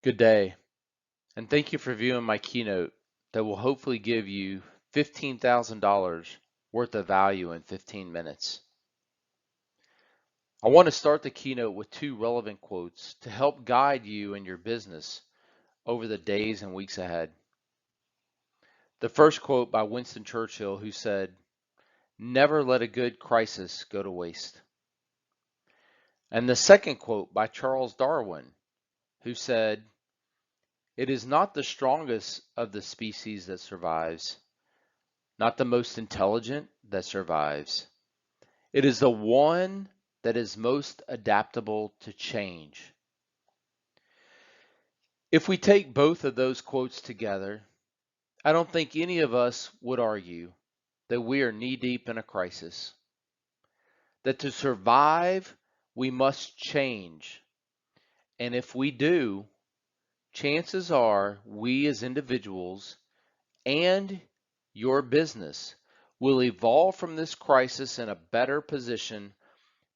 Good day, and thank you for viewing my keynote that will hopefully give you $15,000 worth of value in 15 minutes. I want to start the keynote with two relevant quotes to help guide you and your business over the days and weeks ahead. The first quote by Winston Churchill, who said, "Never let a good crisis go to waste." And the second quote by Charles Darwin, who said, "It is not the strongest of the species that survives, not the most intelligent that survives. It is the one that is most adaptable to change." If we take both of those quotes together, I don't think any of us would argue that we are knee-deep in a crisis. That to survive, we must change. And if we do, chances are we as individuals and your business will evolve from this crisis in a better position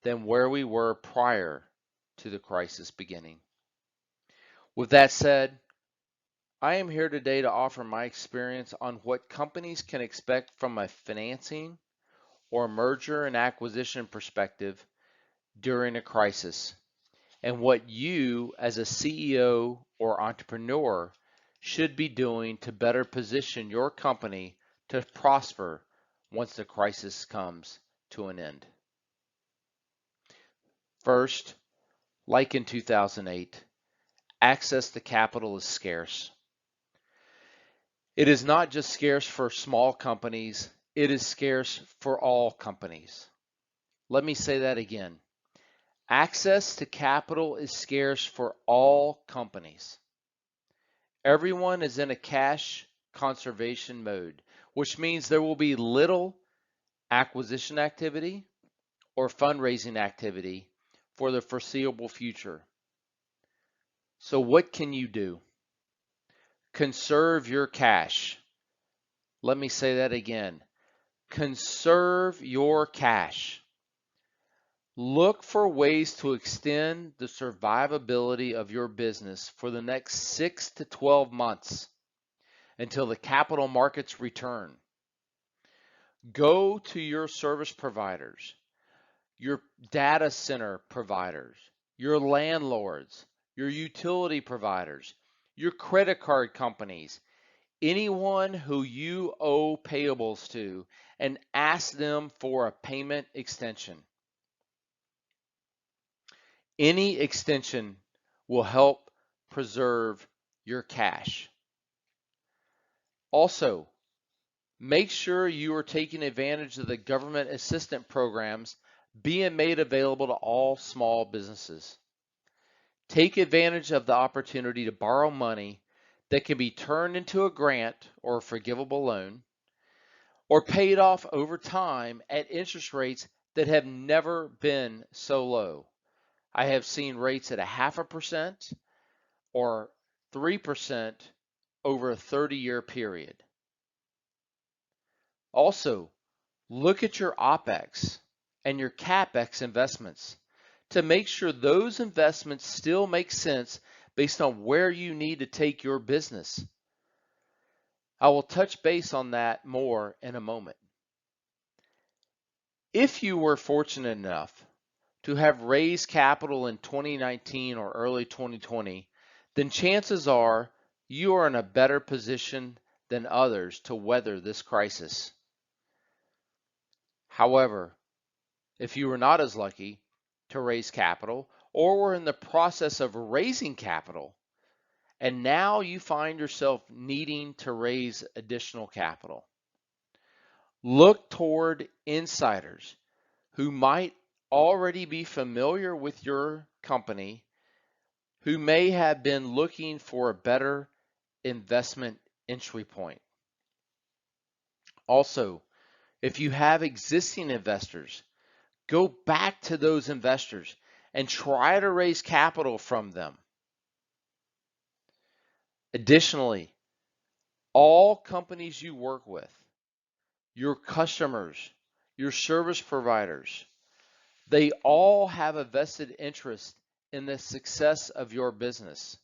than where we were prior to the crisis beginning. With that said, I am here today to offer my experience on what companies can expect from a financing or merger and acquisition perspective during a crisis, and what you as a CEO or entrepreneur should be doing to better position your company to prosper once the crisis comes to an end. First, like in 2008, access to capital is scarce. It is not just scarce for small companies, it is scarce for all companies. Let me say that again. Access to capital is scarce for all companies. Everyone is in a cash conservation mode, which means there will be little acquisition activity or fundraising activity for the foreseeable future. So what can you do? Conserve your cash. Let me say that again. Conserve your cash. Look for ways to extend the survivability of your business for the next 6 to 12 months until the capital markets return. Go to your service providers, your data center providers, your landlords, your utility providers, your credit card companies, anyone who you owe payables to, and ask them for a payment extension. Any extension will help preserve your cash. Also, make sure you are taking advantage of the government assistance programs being made available to all small businesses. Take advantage of the opportunity to borrow money that can be turned into a grant or a forgivable loan, or paid off over time at interest rates that have never been so low. I have seen rates at 0.5% or 3% over a 30-year period. Also, look at your OPEX and your CAPEX investments to make sure those investments still make sense based on where you need to take your business. I will touch base on that more in a moment. If you were fortunate enough to have raised capital in 2019 or early 2020, then chances are you are in a better position than others to weather this crisis. However, if you were not as lucky to raise capital or were in the process of raising capital, and now you find yourself needing to raise additional capital, look toward insiders who might already be familiar with your company, who may have been looking for a better investment entry point. Also, if you have existing investors, go back to those investors and try to raise capital from them. Additionally, all companies you work with, your customers, your service providers, they all have a vested interest in the success of your business.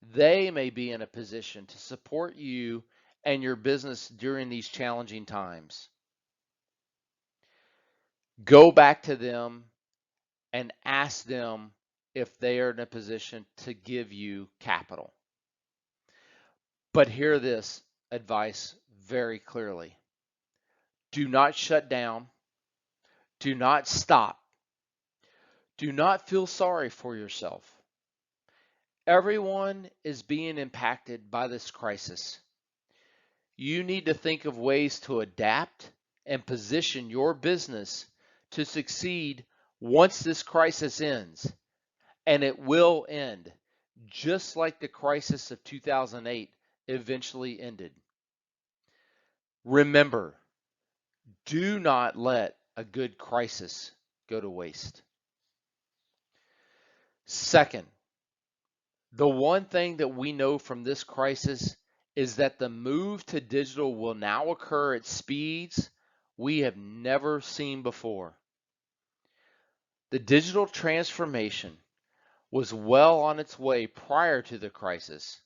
They may be in a position to support you and your business during these challenging times. Go back to them and ask them if they are in a position to give you capital. But hear this advice very clearly. Do not shut down. Do not stop. Do not feel sorry for yourself. Everyone is being impacted by this crisis. You need to think of ways to adapt and position your business to succeed once this crisis ends. And it will end, just like the crisis of 2008 eventually ended. Remember, do not let a good crisis go to waste. Second, the one thing that we know from this crisis is that the move to digital will now occur at speeds we have never seen before. The digital transformation was well on its way prior to the crisis,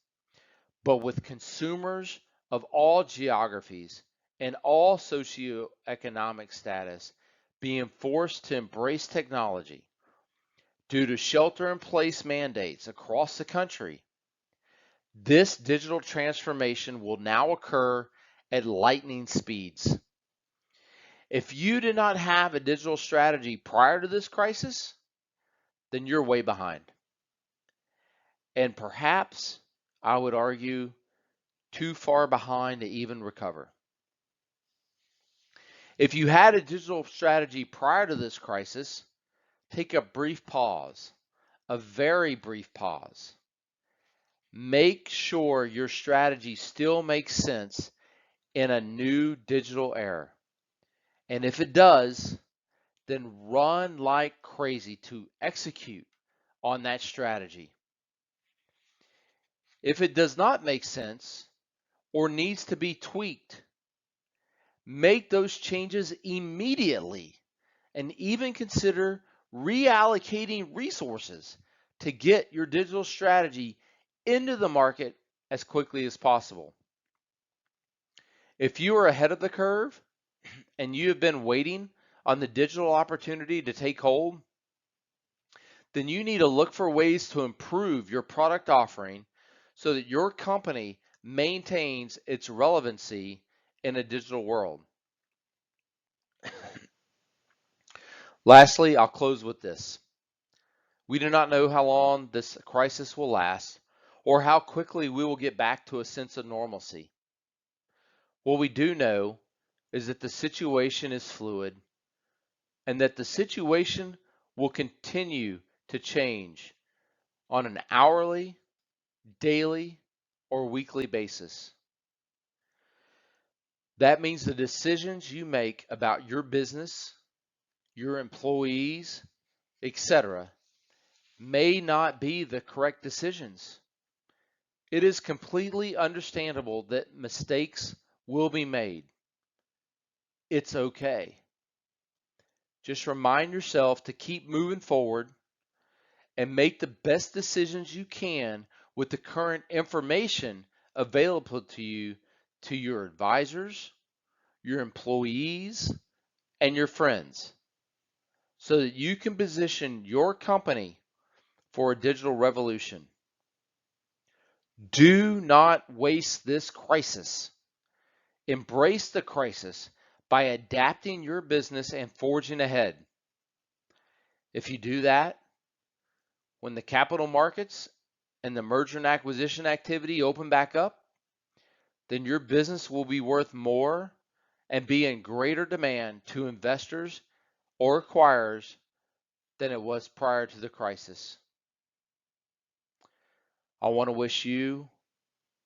but with consumers of all geographies and all socioeconomic status being forced to embrace technology due to shelter-in-place mandates across the country, this digital transformation will now occur at lightning speeds. If you did not have a digital strategy prior to this crisis, then you're way behind. And perhaps, I would argue, too far behind to even recover. If you had a digital strategy prior to this crisis, take a brief pause, a very brief pause. Make sure your strategy still makes sense in a new digital era. And if it does, then run like crazy to execute on that strategy. If it does not make sense or needs to be tweaked, make those changes immediately and even consider reallocating resources to get your digital strategy into the market as quickly as possible. If you are ahead of the curve and you have been waiting on the digital opportunity to take hold, then you need to look for ways to improve your product offering so that your company maintains its relevancy in a digital world. Lastly, I'll close with this. We do not know how long this crisis will last or how quickly we will get back to a sense of normalcy. What we do know is that the situation is fluid and that the situation will continue to change on an hourly, daily, or weekly basis. That means the decisions you make about your business, your employees, etc., may not be the correct decisions. It is completely understandable that mistakes will be made. It's okay. Just remind yourself to keep moving forward and make the best decisions you can with the current information available to you, to your advisors, your employees, and your friends, so that you can position your company for a digital revolution. Do not waste this crisis. Embrace the crisis by adapting your business and forging ahead. If you do that, when the capital markets and the merger and acquisition activity open back up, then your business will be worth more and be in greater demand to investors or acquirers than it was prior to the crisis. I want to wish you,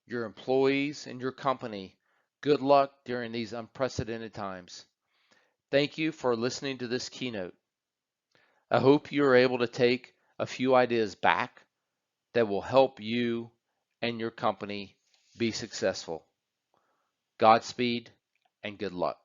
your employees, and your company good luck during these unprecedented times. Thank you for listening to this keynote. I hope you are able to take a few ideas back that will help you and your company be successful. Godspeed and good luck.